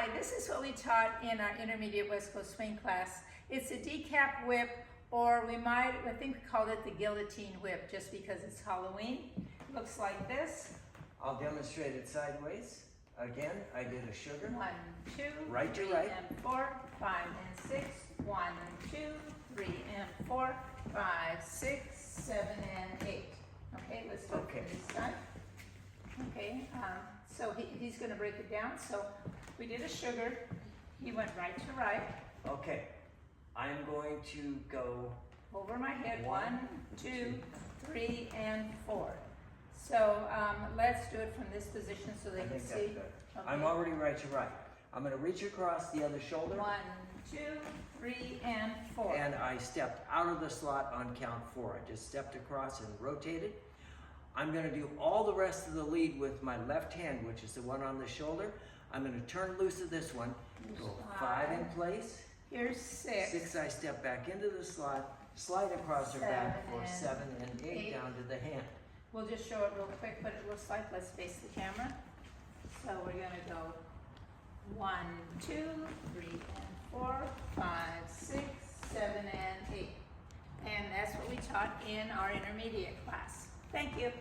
Hi, this is what we taught in our intermediate West Coast swing class. It's a decap whip, or I think we called it the guillotine whip just because it's Halloween. Looks like this. I'll demonstrate it sideways. Again, I did a sugar. 1, 2, Right to 3 right. and 4, 5 and 6. 1 and 2, 3 and 4, 5, 6, 7 and 8. Okay, let's do it from this side. Okay, so he's going to break it down. So we did a sugar. He went right to right. Okay, I'm going to go Over my head. 1, 1, 2, 3, and 4. So let's do it from this position so they I can think see. that's good. Okay. I'm already right to right. I'm going to reach across the other shoulder. 1, 2, 3, and 4. And I stepped out of the slot on count 4. I just stepped across and rotated. I'm going to do all the rest of the lead with my left hand, which is the one on the shoulder. I'm going to turn loose of this one. Go 5 in place. Here's 6. 6, I step back into the slot, slide across her back for 7 and 8 8. down to the hand. We'll just show it real quick what it looks like. Let's face the camera. So we're going to go 1, 2, 3, and 4, 5, 6, 7, and 8. And that's what we taught in our intermediate class. Thank you.